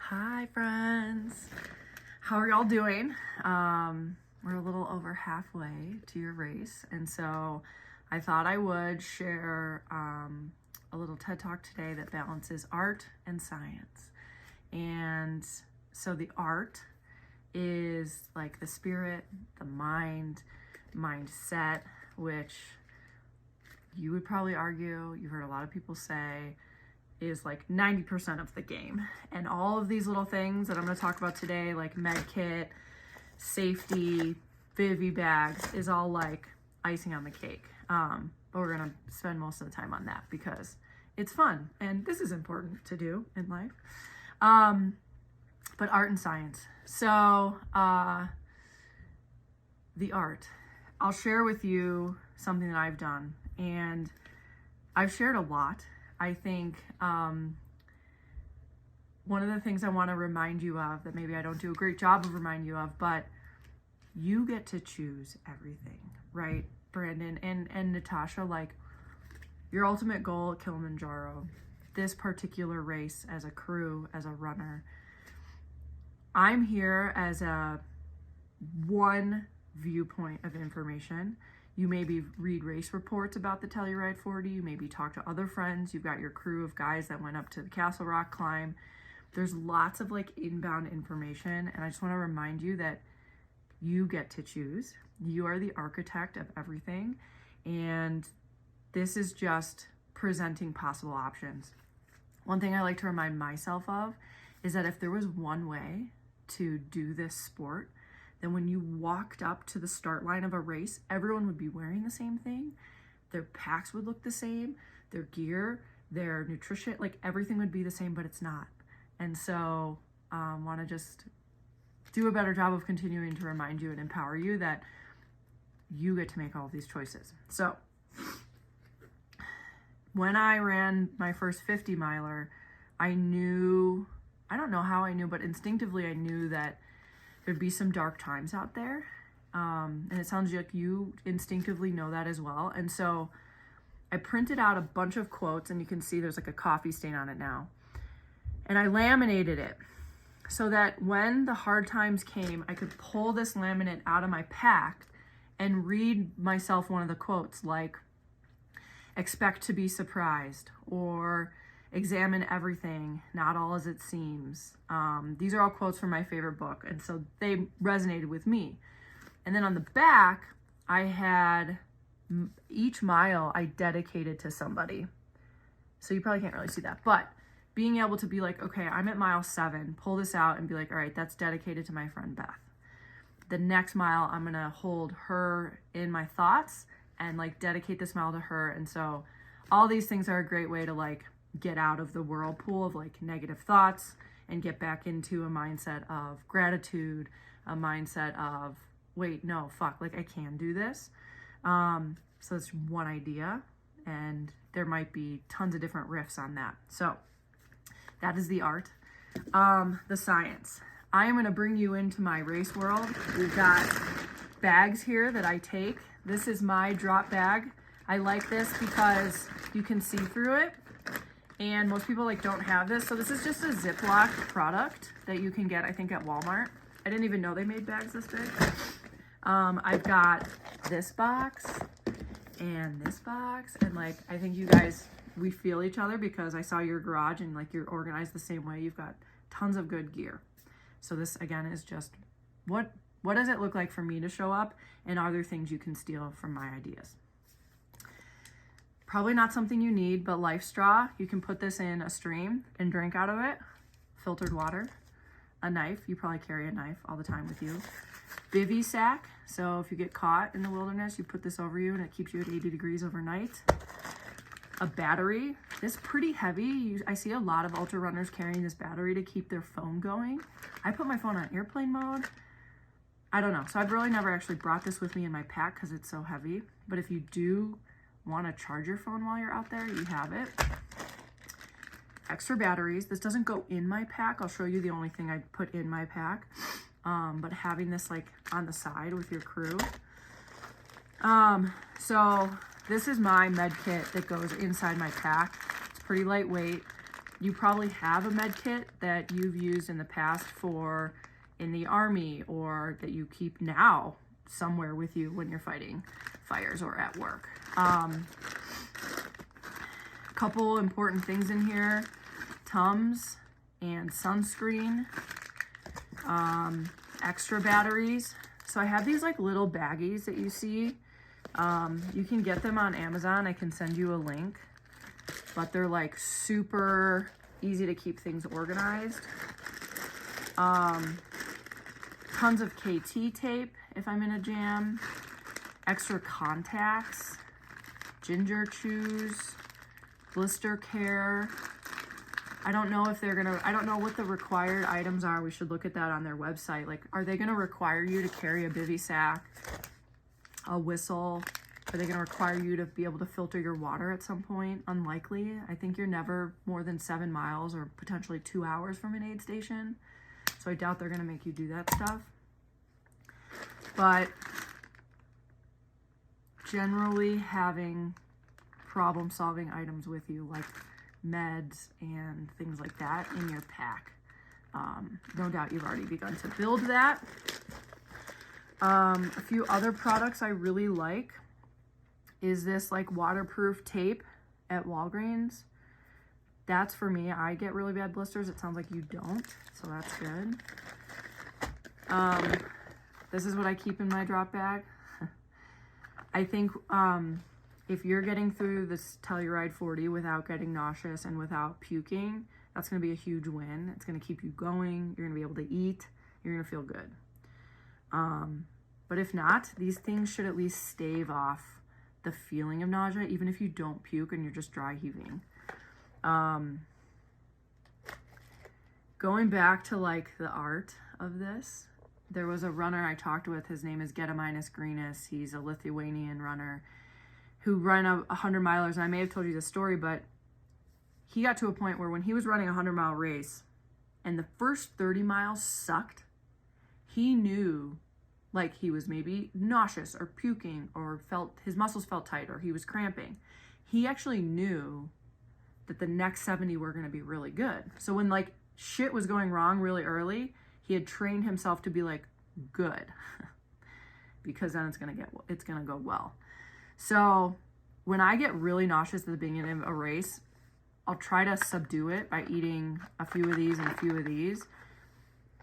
Hi friends, how are y'all doing? We're a little over halfway to your race, and so I thought I would share a little TED Talk today that balances art and science. And so the art is like the spirit, the mindset, which you would probably argue, you've heard a lot of people say, is like 90% of the game. And all of these little things that I'm going to talk about today, like med kit, safety, Vivi bags, is all like icing on the cake. But we're going to spend most of the time on that because it's fun and this is important to do in life. But art and science. So the art. I'll share with you something that I've done, and I've shared a lot. I think one of the things I want to remind you of that maybe I don't do a great job of reminding you of, but you get to choose everything, right? Brandon and Natasha, like your ultimate goal at Kilimanjaro, this particular race as a crew, as a runner, I'm here as a one viewpoint of information. You maybe read race reports about the Telluride 40. You maybe talk to other friends. You've got your crew of guys that went up to the Castle Rock climb. There's lots of like inbound information. And I just want to remind you that you get to choose. You are the architect of everything. And this is just presenting possible options. One thing I like to remind myself of is that if there was one way to do this sport, then when you walked up to the start line of a race, everyone would be wearing the same thing. Their packs would look the same, their gear, their nutrition, like everything would be the same, but it's not. And so want to just do a better job of continuing to remind you and empower you that you get to make all of these choices. So when I ran my first 50 miler, I knew, I don't know how I knew, but instinctively I knew that there'd be some dark times out there. And it sounds like you instinctively know that as well. And so I printed out a bunch of quotes, and you can see there's like a coffee stain on it now. And I laminated it so that when the hard times came, I could pull this laminate out of my pack and read myself one of the quotes, like, expect to be surprised, or examine everything, not all as it seems. These are all quotes from my favorite book, and so they resonated with me. And then on the back, I had each mile I dedicated to somebody. So you probably can't really see that, but being able to be like, okay, I'm at mile 7, pull this out and be like, all right, that's dedicated to my friend Beth. The next mile, I'm gonna hold her in my thoughts and like dedicate this mile to her. And so all these things are a great way to like get out of the whirlpool of like negative thoughts and get back into a mindset of gratitude, a mindset of, wait, no, fuck, like I can do this. So that's one idea, and there might be tons of different riffs on that. So that is the art. The science. I am gonna bring you into my race world. We've got bags here that I take. This is my drop bag. I like this because you can see through it. And most people like don't have this. So this is just a Ziploc product that you can get, I think, at Walmart. I didn't even know they made bags this big. I've got this box and this box. And like, I think you guys, we feel each other because I saw your garage and like you're organized the same way. You've got tons of good gear. So this again is just, what does it look like for me to show up? And are there things you can steal from my ideas? Probably not something you need, but Life Straw, you can put this in a stream and drink out of it. Filtered water, a knife, you probably carry a knife all the time with you. Vivi sack, so if you get caught in the wilderness, you put this over you and it keeps you at 80 degrees overnight. A battery, this is pretty heavy. I see a lot of ultra runners carrying this battery to keep their phone going. I put my phone on airplane mode. I don't know, so I've really never actually brought this with me in my pack because it's so heavy. But if you do want to charge your phone while you're out there, you have it. Extra batteries. This doesn't go in my pack. I'll show you the only thing I put in my pack. But having this like on the side with your crew. So this is my med kit that goes inside my pack. It's pretty lightweight. you probably have a med kit that you've used in the past for in the Army, or that you keep now somewhere with you when you're fighting fires or at work. Couple important things in here: Tums and sunscreen, extra batteries. So I have these like little baggies that you see. You can get them on Amazon. I can send you a link, but they're like super easy to keep things organized. Tons of KT tape if I'm in a jam, extra contacts, ginger chews, blister care. I don't know if they're gonna, I don't know what the required items are. We should look at that on their website. Like, are they gonna require you to carry a bivy sack, a whistle? Are they gonna require you to be able to filter your water at some point? Unlikely. I think you're never more than 7 miles or potentially 2 hours from an aid station. So I doubt they're gonna make you do that stuff. But generally having problem-solving items with you, like meds and things like that, in your pack. No doubt you've already begun to build that. A few other products I really like is this like waterproof tape at Walgreens. That's for me. I get really bad blisters. It sounds like you don't, so that's good. This is what I keep in my drop bag. I think if you're getting through this Telluride 40 without getting nauseous and without puking, that's going to be a huge win. It's going to keep you going. You're going to be able to eat. You're going to feel good. But if not, these things should at least stave off the feeling of nausea, even if you don't puke and you're just dry heaving. Going back to like the art of this, there was a runner I talked with. His name is Gediminas Grinas. He's a Lithuanian runner who ran 100 milers. And I may have told you this story, but he got to a point where when he was running a 100-mile race and the first 30 miles sucked, he knew like he was maybe nauseous or puking or felt his muscles felt tight or he was cramping. He actually knew that the next 70 were going to be really good. So when like shit was going wrong really early, he had trained himself to be like good because then it's going to go well. So when I get really nauseous at the beginning of a race, I'll try to subdue it by eating a few of these and a few of these.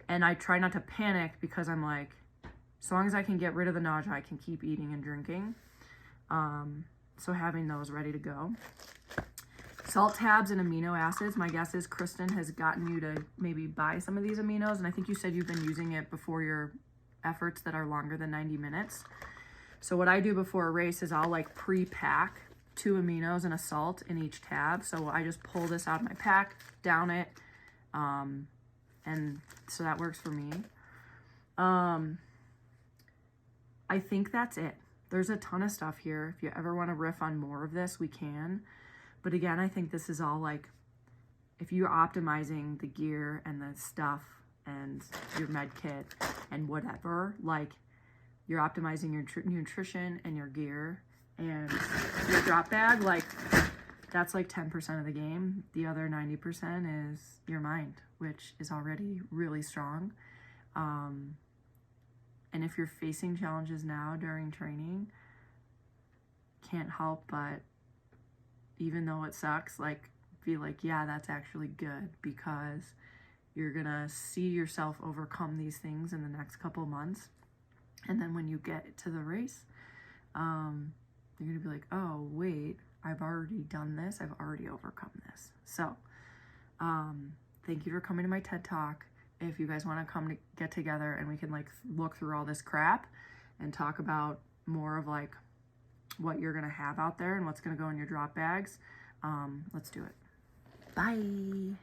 And I try not to panic because I'm like, as long as I can get rid of the nausea, I can keep eating and drinking. So having those ready to go. Salt tabs and amino acids. My guess is Kristen has gotten you to maybe buy some of these aminos. And I think you said you've been using it before your efforts that are longer than 90 minutes. So what I do before a race is I'll like pre-pack 2 aminos and a salt in each tab. So I just pull this out of my pack, down it. And so that works for me. I think that's it. There's a ton of stuff here. If you ever want to riff on more of this, we can. But again, I think this is all like, if you're optimizing the gear and the stuff and your med kit and whatever, like you're optimizing your nutrition and your gear and your drop bag, like that's like 10% of the game. The other 90% is your mind, which is already really strong. And if you're facing challenges now during training, can't help but, even though it sucks, like be like, yeah, that's actually good, because you're gonna see yourself overcome these things in the next couple months. And then when you get to the race, you're gonna be like, oh wait, I've already done this, I've already overcome this. So thank you for coming to my TED Talk. If you guys want to come to get together and we can like look through all this crap and talk about more of like what you're gonna have out there and what's gonna go in your drop bags, let's do it. Bye.